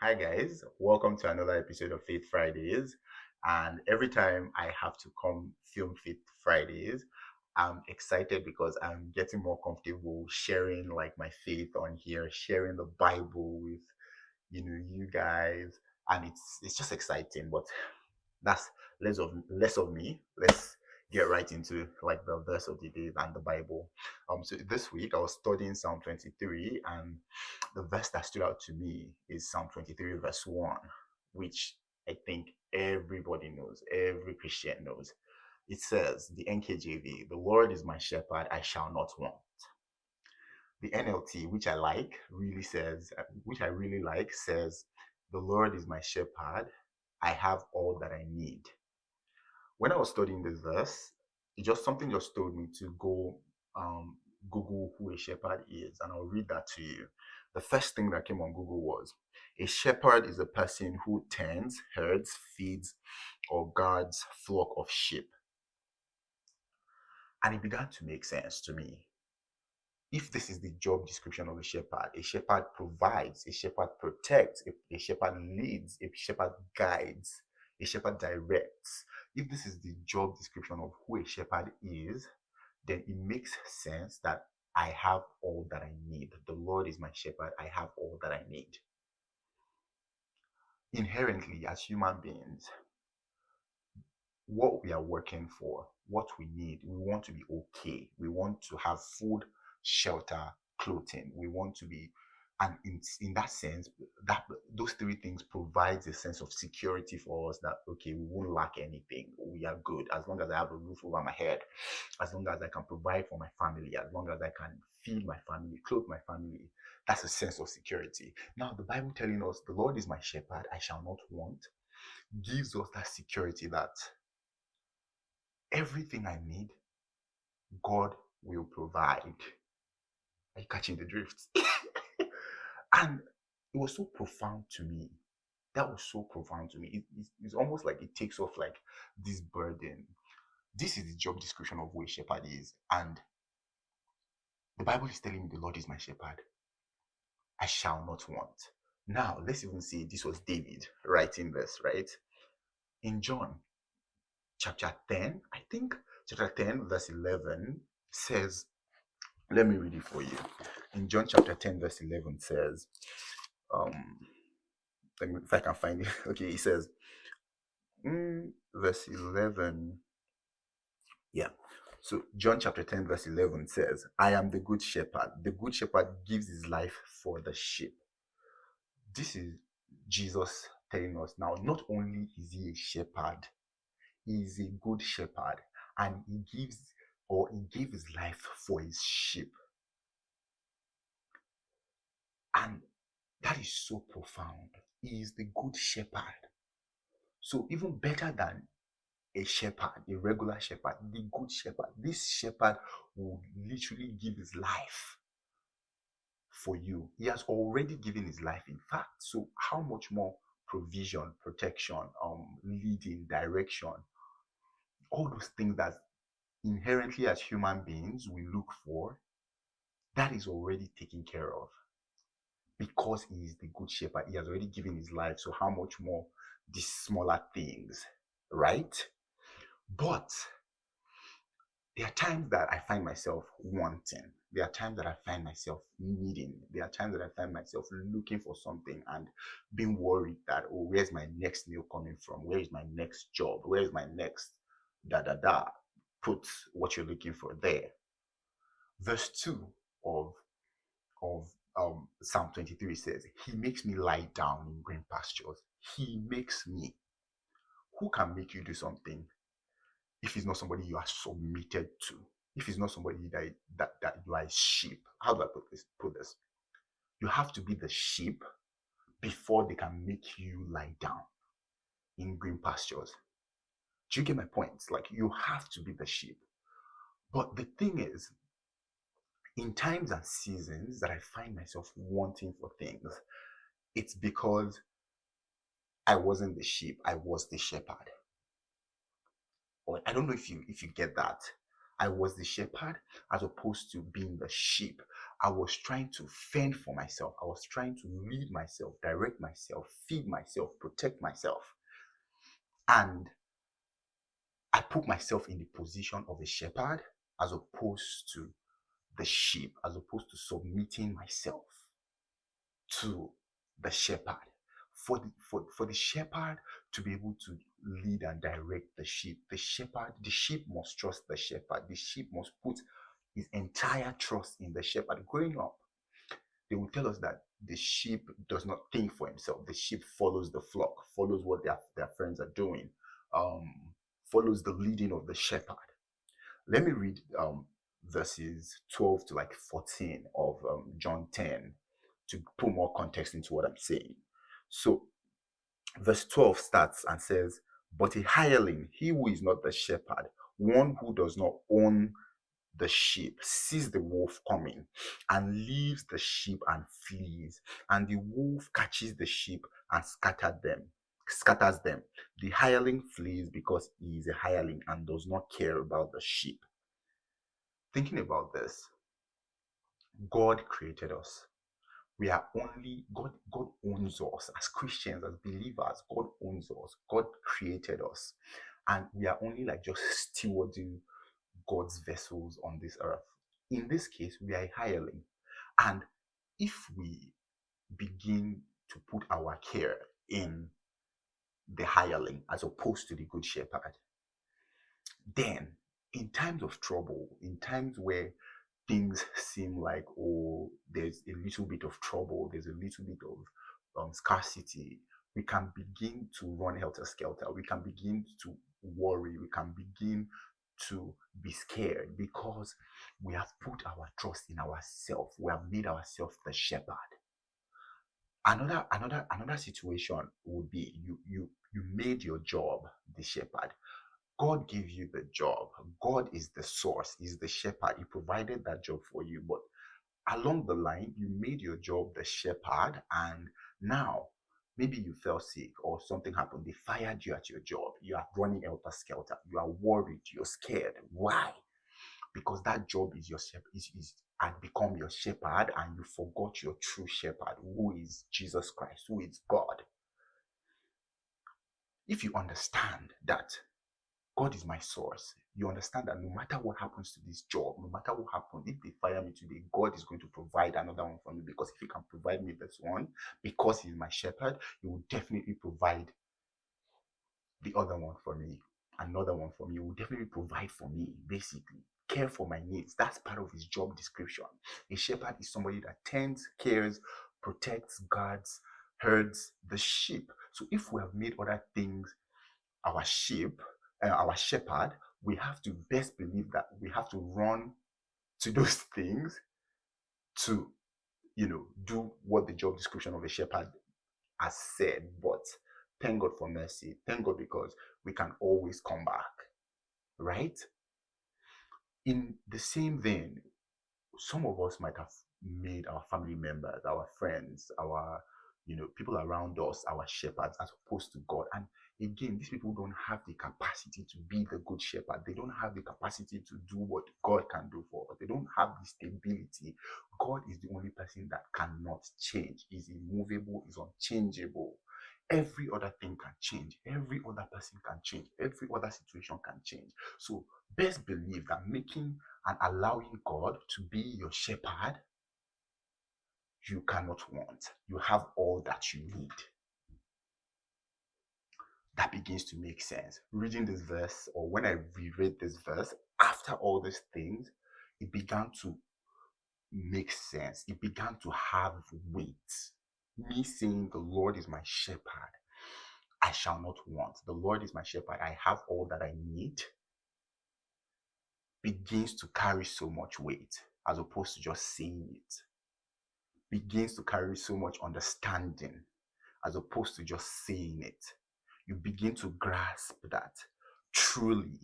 Hi guys, welcome to another episode of Faith Fridays. And every time I have to come film Faith Fridays, I'm excited because I'm getting more comfortable sharing like my faith on here, sharing the Bible with you guys, and it's just exciting. But that's less of me. Let's get right into like the verse of the day and the Bible. So this week I was studying Psalm 23, and the verse that stood out to me is Psalm 23 verse 1, which I think everybody knows, every Christian knows. It says, the NKJV, the Lord is my shepherd, I shall not want. The NLT, which I like, really says, which I really like, says, the Lord is my shepherd, I have all that I need. When I was studying this verse, something just told me to go um, Google who a shepherd is, and I'll read that to you. The first thing that came on Google was a shepherd is a person who tends, herds, feeds, or guards flock of sheep. And it began to make sense to me. If this is the job description of a shepherd provides, a shepherd protects, a shepherd leads, a shepherd guides, a shepherd directs. If this is the job description of who a shepherd is, then it makes sense that I have all that I need. The Lord is my shepherd. I have all that I need. Inherently, as human beings, what we are working for, what we need, we want to be okay. We want to have food, shelter, clothing. We want to be, and in that sense, that those three things provides a sense of security for us that okay, we won't lack anything. We are good as long as I have a roof over my head, as long as I can provide for my family, as long as I can feed my family, clothe my family. That's a sense of security. Now, the Bible telling us the Lord is my shepherd, I shall not want, gives us that security that everything I need, God will provide. Are you catching the drift? And it was so profound to me. That was so profound to me. It's almost like it takes off like this burden. This is the job description of who a shepherd is. And the Bible is telling me the Lord is my shepherd. I shall not want. Now, let's even say this was David writing this, right? In John chapter 10, I think chapter 10, verse 11 says, let me read it for you. In John chapter 10, verse 11 says, um, let me, if I can find it. Okay, it says, verse 11. Yeah. So John chapter 10, verse 11 says, I am the good shepherd. The good shepherd gives his life for the sheep. This is Jesus telling us now, not only is he a shepherd, he is a good shepherd, and he gave his life for his sheep. And that is so profound. He is the good shepherd. So even better than a shepherd, a regular shepherd, the good shepherd, this shepherd will literally give his life for you. He has already given his life, in fact. So how much more provision, protection, leading, direction, all those things that inherently as human beings we look for, that is already taken care of because he is the good shepherd. He has already given his life. So how much more these smaller things, right? But there are times that I find myself wanting. There are times that I find myself needing. There are times that I find myself looking for something and being worried that, oh, where's my next meal coming from? Where is my next job? Where is my next da da da? Put what you're looking for there. Verse 2 of of Psalm 23 says, He makes me lie down in green pastures. He makes me. Who can make you do something if it's not somebody you are submitted to? If it's not somebody that you are a sheep? How do I put this? You have to be the sheep before they can make you lie down in green pastures. Do you get my point? Like you have to be the sheep. But the thing is, in times and seasons that I find myself wanting for things, it's because I wasn't the sheep, I was the shepherd. Or I don't know if you get that. I was the shepherd as opposed to being the sheep. I was trying to fend for myself. I was trying to lead myself, direct myself, feed myself, protect myself. And I put myself in the position of a shepherd as opposed to the sheep, as opposed to submitting myself to the shepherd. For the shepherd to be able to lead and direct the sheep must trust the shepherd. The sheep must put his entire trust in the shepherd. Growing up, they will tell us that the sheep does not think for himself. The sheep follows the flock, follows what their friends are doing, um, follows the leading of the shepherd. Let me read verses 12 to like 14 of John 10 to put more context into what I'm saying. So, verse 12 starts and says, "But a hireling, he who is not the shepherd, one who does not own the sheep, sees the wolf coming and leaves the sheep and flees, and the wolf catches the sheep and scatters them. The hireling flees because he is a hireling and does not care about the sheep." Thinking about this, God created us. We are only God owns us as Christians, as believers. God owns us. God created us, and we are only like just stewarding God's vessels on this earth. In this case, we are a hireling, and if we begin to put our care in the hireling as opposed to the good shepherd, then in times of trouble, in times where things seem like, oh, there's a little bit of trouble, there's a little bit of scarcity, we can begin to run helter skelter. We can begin to worry. We can begin to be scared because we have put our trust in ourselves. We have made ourselves the shepherd. Another situation would be you made your job the shepherd. God gave you the job. God is the source, is the shepherd. He provided that job for you. But along the line, you made your job the shepherd, and now maybe you fell sick or something happened. They fired you at your job. You are running helter skelter. You are worried. You're scared. Why? Because that job is your shepherd, is had become your shepherd, and you forgot your true shepherd, who is Jesus Christ, who is God. If you understand that God is my source, you understand that no matter what happens to this job, no matter what happens, if they fire me today, God is going to provide another one for me, because if He can provide me this one, because He's my shepherd, He will definitely provide the other one for me, another one for me. He will definitely provide for me, basically. Care for my needs. That's part of His job description. A shepherd is somebody that tends, cares, protects, guards, herds the sheep. So if we have made other things our sheep, our shepherd, we have to best believe that we have to run to those things to, do what the job description of a shepherd has said. But thank God for mercy. Thank God, because we can always come back, right? In the same vein, some of us might have made our family members, our friends, our people around us, our shepherds, as opposed to God. And again, these people don't have the capacity to be the good shepherd. They don't have the capacity to do what God can do for us. They don't have the stability. God is the only person that cannot change. Is immovable, is unchangeable. Every other thing can change. Every other person can change. Every other situation can change. So best believe that making and allowing God to be your shepherd, you cannot want. You have all that you need. That begins to make sense. Reading this verse, or when I reread this verse, after all these things, it began to make sense. It began to have weight. Me saying, the Lord is my shepherd, I shall not want. The Lord is my shepherd, I have all that I need, begins to carry so much weight, as opposed to just saying it. Begins to carry so much understanding, as opposed to just saying it. You begin to grasp that truly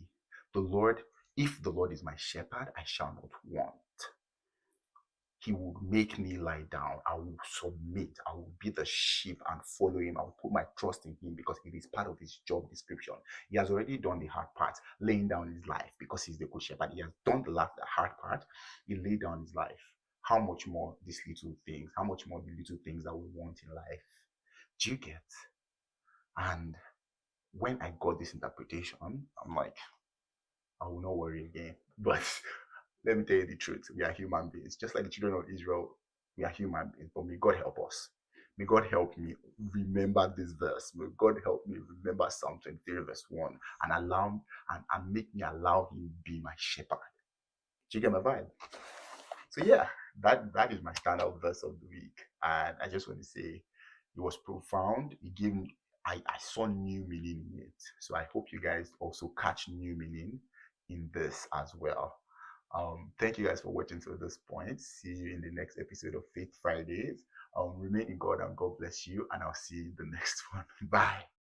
if the Lord is my shepherd, I shall not want. He will make me lie down. I will submit. I will be the sheep and follow Him. I will put my trust in Him, because it is part of His job description. He has already done the hard part, laying down His life, because He's the good shepherd. He has done the hard part. He laid down His life. how much more these little things, how much more the little things that we want in life. Do you get? And when I got this interpretation, I'm like, I will not worry again. But let me tell you the truth. We are human beings. Just like the children of Israel, we are human beings. But may God help us. May God help me remember this verse. May God help me remember Psalm 23, verse 1, and allow and make me allow him be my shepherd. Do you get my vibe? So yeah, that is my standout verse of the week. And I just want to say it was profound. It gave me I saw new meaning in it. So I hope you guys also catch new meaning in this as well. Thank you guys for watching to this point. See you in the next episode of Faith Fridays. Remain in God and God bless you. And I'll see you in the next one. Bye.